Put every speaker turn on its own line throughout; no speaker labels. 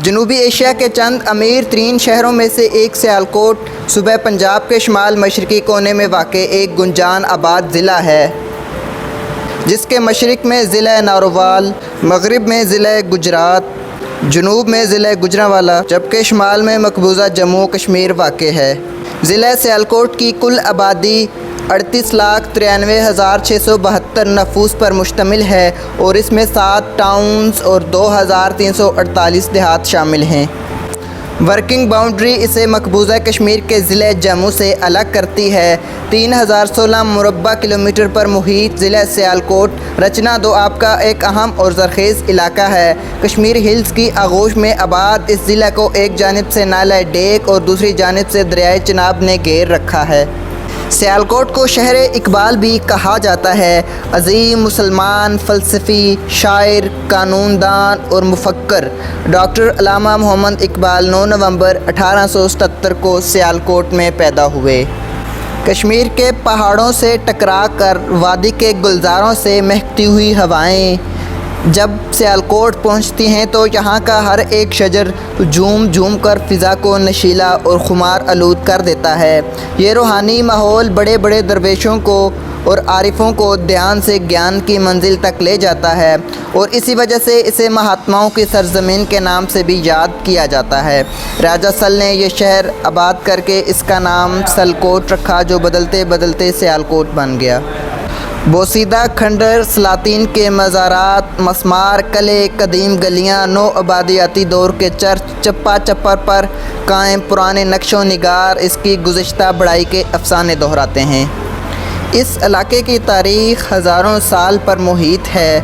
جنوبی ایشیا کے چند امیر ترین شہروں میں سے ایک سیالکوٹ صوبہ پنجاب کے شمال مشرقی کونے میں واقع ایک گنجان آباد ضلع ہے، جس کے مشرق میں ضلع نارووال، مغرب میں ضلع گجرات، جنوب میں ضلع گوجرانوالا جبکہ شمال میں مقبوضہ جموں و کشمیر واقع ہے۔ ضلع سیالکوٹ کی کل آبادی 38,93,672 نفوس پر مشتمل ہے اور اس میں 7 ٹاؤنز اور 2,348 دیہات شامل ہیں۔ ورکنگ باؤنڈری اسے مقبوضہ کشمیر کے ضلع جموں سے الگ کرتی ہے۔ 3,016 مربع کلومیٹر پر محیط ضلع سیالکوٹ رچنا دوآب کا ایک اہم اور زرخیز علاقہ ہے۔ کشمیر ہلز کی آغوش میں آباد اس ضلع کو ایک جانب سے نالہ ڈیک اور دوسری جانب سے دریائے چناب نے گھیر رکھا ہے۔ سیالکوٹ کو شہر اقبال بھی کہا جاتا ہے۔ عظیم مسلمان فلسفی، شاعر، قانون دان اور مفکر ڈاکٹر علامہ محمد اقبال 9 نومبر 1877 کو سیالکوٹ میں پیدا ہوئے۔ کشمیر کے پہاڑوں سے ٹکرا کر وادی کے گلزاروں سے مہکتی ہوئی ہوائیں جب سیالکوٹ پہنچتی ہیں تو یہاں کا ہر ایک شجر جھوم جھوم کر فضا کو نشیلا اور خمار آلود کر دیتا ہے۔ یہ روحانی ماحول بڑے بڑے درویشوں کو اور عارفوں کو دھیان سے گیان کی منزل تک لے جاتا ہے اور اسی وجہ سے اسے مہاتماؤں کی سرزمین کے نام سے بھی یاد کیا جاتا ہے۔ راجہ سل نے یہ شہر آباد کر کے اس کا نام سلکوٹ رکھا، جو بدلتے بدلتے سیالکوٹ بن گیا۔ بوسیدہ کھنڈر، سلاطین کے مزارات، مسمار، قلعے، قدیم گلیاں، نو آبادیاتی دور کے چرچ، چپا چپر پر قائم پرانے نقش و نگار اس کی گزشتہ بڑائی کے افسانے دہراتے ہیں۔ اس علاقے کی تاریخ ہزاروں سال پر محیط ہے۔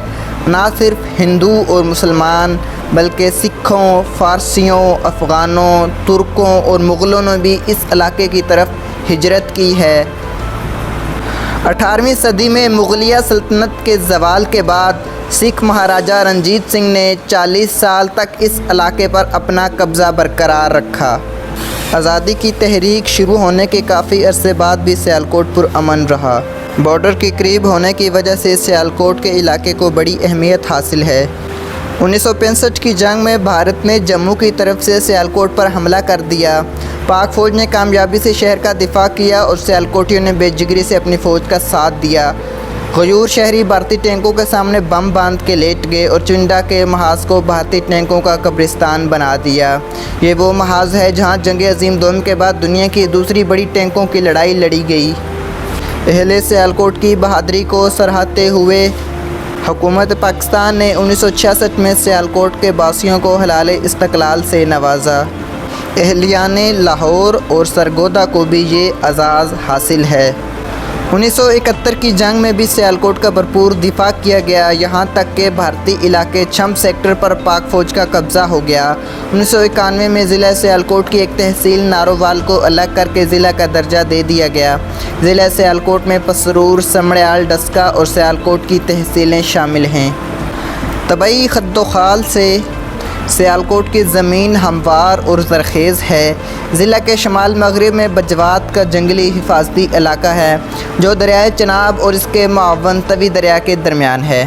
نہ صرف ہندو اور مسلمان بلکہ سکھوں، فارسیوں، افغانوں، ترکوں اور مغلوں نے بھی اس علاقے کی طرف ہجرت کی ہے۔ 18ویں صدی میں مغلیہ سلطنت کے زوال کے بعد سکھ مہاراجہ رنجیت سنگھ نے 40 سال تک اس علاقے پر اپنا قبضہ برقرار رکھا۔ آزادی کی تحریک شروع ہونے کے کافی عرصے بعد بھی سیالکوٹ پرامن رہا۔ بارڈر کے قریب ہونے کی وجہ سے سیالکوٹ کے علاقے کو بڑی اہمیت حاصل ہے۔ 1965 کی جنگ میں بھارت نے جموں کی طرف سے سیالکوٹ پر حملہ کر دیا۔ پاک فوج نے کامیابی سے شہر کا دفاع کیا اور سیالکوٹیوں نے بے جگری سے اپنی فوج کا ساتھ دیا۔ غیور شہری بھارتی ٹینکوں کے سامنے بم باندھ کے لیٹ گئے اور چنڈا کے محاذ کو بھارتی ٹینکوں کا قبرستان بنا دیا۔ یہ وہ محاذ ہے جہاں جنگ عظیم دوم کے بعد دنیا کی دوسری بڑی ٹینکوں کی لڑائی لڑی گئی۔ اہل سیالکوٹ کی بہادری کو سراہتے ہوئے حکومت پاکستان نے 1966 میں سیالکوٹ کے باسیوں کو حلال استقلال سے نوازا۔ اہلیان لاہور اور سرگودا کو بھی یہ اعزاز حاصل ہے۔ 1971 کی جنگ میں بھی سیالکوٹ کا بھرپور دفاع کیا گیا، یہاں تک کہ بھارتی علاقے چھمب سیکٹر پر پاک فوج کا قبضہ ہو گیا۔ 1991 میں ضلع سیالکوٹ کی ایک تحصیل نارووال کو الگ کر کے ضلع کا درجہ دے دیا گیا۔ ضلع سیالکوٹ میں پسرور، سمڑیال، ڈسکا اور سیالکوٹ کی تحصیلیں شامل ہیں۔ طبعی خد و خال سے سیالکوٹ کی زمین ہموار اور زرخیز ہے۔ ضلع کے شمال مغرب میں بجوات کا جنگلی حفاظتی علاقہ ہے، جو دریائے چناب اور اس کے معاون توی دریا کے درمیان ہے۔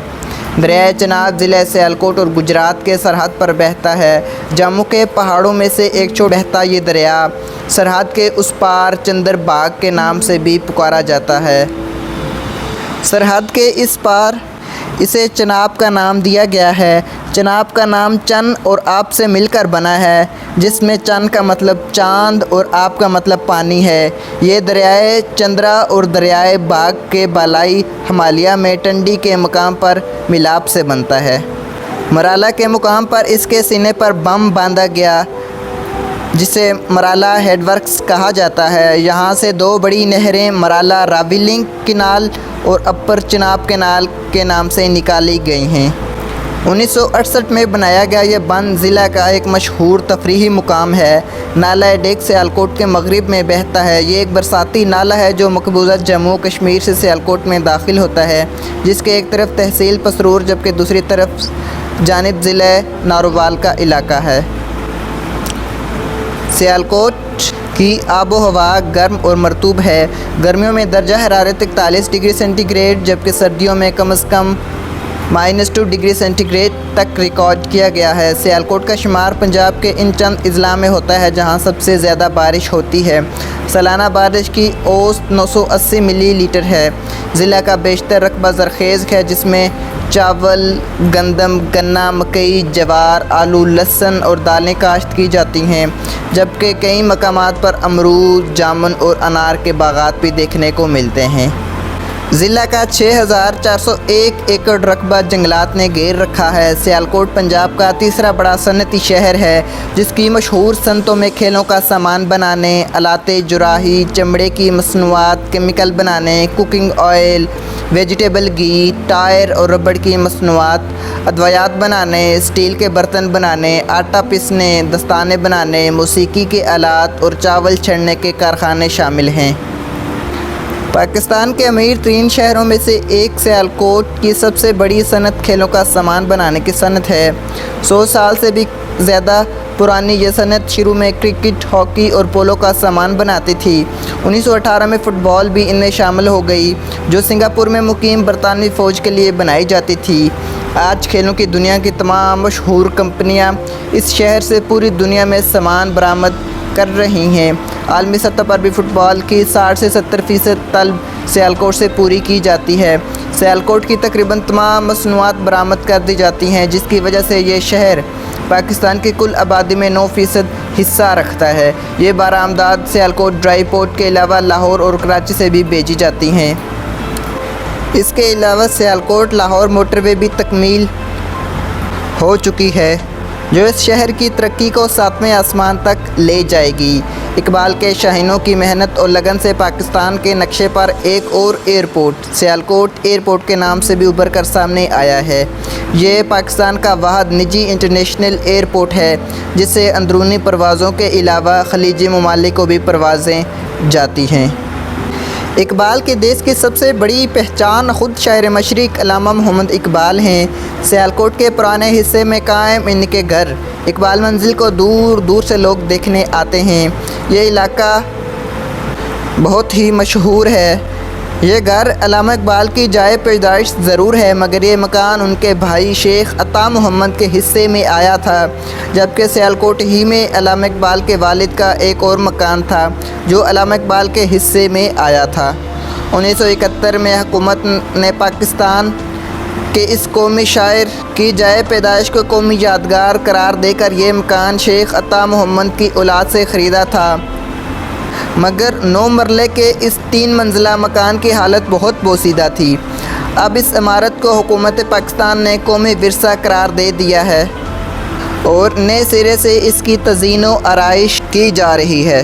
دریائے چناب ضلع سیالکوٹ اور گجرات کے سرحد پر بہتا ہے۔ جموں کے پہاڑوں میں سے ایک چھوڑ بہتا یہ دریا سرحد کے اس پار چندر باغ کے نام سے بھی پکارا جاتا ہے۔ سرحد کے اس پار اسے چناب کا نام دیا گیا ہے۔ چناب کا نام چن اور آب سے مل کر بنا ہے، جس میں چن کا مطلب چاند اور آب کا مطلب پانی ہے۔ یہ دریائے چندرا اور دریائے باغ کے بالائی ہمالیہ میں ٹنڈی کے مقام پر ملاپ سے بنتا ہے۔ مرالا کے مقام پر اس کے سینے پر بم باندھا گیا، جسے مرالا ہیڈ ورکس کہا جاتا ہے۔ یہاں سے 2 بڑی نہریں مرالا راوی لنک کینال اور اپر چناب کینال کے نام سے نکالی گئی ہیں۔ 1968 میں بنایا گیا یہ بند ضلع کا ایک مشہور تفریحی مقام ہے۔ نالہ ڈیک سیالکوٹ کے مغرب میں بہتا ہے۔ یہ ایک برساتی نالہ ہے جو مقبوضہ جموں کشمیر سے سیالکوٹ میں داخل ہوتا ہے، جس کے ایک طرف تحصیل پسرور جبکہ دوسری طرف جانب ضلع نارووال کا علاقہ ہے۔ سیالکوٹ کی آب و ہوا گرم اور مرطوب ہے۔ گرمیوں میں درجہ حرارت 41 ڈگری سینٹی گریڈ جبکہ سردیوں میں کم از کم -2 ڈگری سینٹی گریڈ تک ریکارڈ کیا گیا ہے۔ سیالکوٹ کا شمار پنجاب کے ان چند اضلاع میں ہوتا ہے جہاں سب سے زیادہ بارش ہوتی ہے۔ سالانہ بارش کی اوسط 980 ملی لیٹر ہے۔ ضلع کا بیشتر رقبہ زرخیز ہے جس میں چاول، گندم، گنا، مکئی، جوار، آلو، لہسن اور دالیں کاشت کی جاتی ہیں، جبکہ کئی مقامات پر امرود، جامن اور انار کے باغات بھی دیکھنے کو ملتے ہیں۔ ضلع کا 6401 ایکڑ رقبہ جنگلات نے گھیر رکھا ہے۔ سیالکوٹ پنجاب کا تیسرا بڑا صنعتی شہر ہے جس کی مشہور صنعتوں میں کھیلوں کا سامان بنانے، آلات جراحی، چمڑے کی مصنوعات، کیمیکل بنانے، کوکنگ آئل، ویجیٹیبل گھی، ٹائر اور ربڑ کی مصنوعات، ادویات بنانے، اسٹیل کے برتن بنانے، آٹا پیسنے، دستانے بنانے، موسیقی کے آلات اور چاول چھڑنے کے کارخانے شامل ہیں۔ پاکستان کے امیر ترین شہروں میں سے ایک سیالکوٹ کی سب سے بڑی صنعت کھیلوں کا سامان بنانے کی صنعت ہے۔ 100 سال سے بھی زیادہ پرانی یہ صنعت شروع میں کرکٹ، ہاکی اور پولو کا سامان بناتی تھی۔ 1918 میں فٹ بال بھی ان میں شامل ہو گئی جو سنگاپور میں مقیم برطانوی فوج کے لیے بنائی جاتی تھی۔ آج کھیلوں کی دنیا کی تمام مشہور کمپنیاں اس شہر سے پوری دنیا میں سامان برآمد کر رہی ہیں۔ عالمی سطح پر بھی فٹ بال کی 60 سے 70% طلب سیالکوٹ سے پوری کی جاتی ہے۔ سیالکوٹ کی تقریباً تمام مصنوعات برآمد کر دی جاتی ہیں جس کی وجہ سے یہ شہر پاکستان کی کل آبادی میں 9% حصہ رکھتا ہے۔ یہ برآمدات سیالکوٹ ڈرائی پورٹ کے علاوہ لاہور اور کراچی سے بھی بھیجی جاتی ہیں۔ اس کے علاوہ سیالکوٹ لاہور موٹر وے بھی تکمیل ہو چکی ہے جو اس شہر کی ترقی کو 7ویں آسمان تک لے جائے گی۔ اقبال کے شاہینوں کی محنت اور لگن سے پاکستان کے نقشے پر ایک اور ایئرپورٹ سیالکوٹ ایئرپورٹ کے نام سے بھی ابھر کر سامنے آیا ہے۔ یہ پاکستان کا واحد نجی انٹرنیشنل ایئرپورٹ ہے جس سے اندرونی پروازوں کے علاوہ خلیجی ممالک کو بھی پروازیں جاتی ہیں۔ اقبال کے دیس کی سب سے بڑی پہچان خود شاعر مشرق علامہ محمد اقبال ہیں۔ سیالکوٹ کے پرانے حصے میں قائم ان کے گھر اقبال منزل کو دور دور سے لوگ دیکھنے آتے ہیں۔ یہ علاقہ بہت ہی مشہور ہے۔ یہ گھر علامہ اقبال کی جائے پیدائش ضرور ہے مگر یہ مکان ان کے بھائی شیخ عطا محمد کے حصے میں آیا تھا، جبکہ سیالکوٹ ہی میں علامہ اقبال کے والد کا ایک اور مکان تھا جو علامہ اقبال کے حصے میں آیا تھا۔ 1971 میں حکومت نے پاکستان کے اس قومی شاعر کی جائے پیدائش کو قومی یادگار قرار دے کر یہ مکان شیخ عطا محمد کی اولاد سے خریدا تھا، مگر 9 مرلے کے اس 3 منزلہ مکان کی حالت بہت بوسیدہ تھی۔ اب اس عمارت کو حکومت پاکستان نے قومی ورثہ قرار دے دیا ہے اور نئے سرے سے اس کی تزئین و آرائش کی جا رہی ہے۔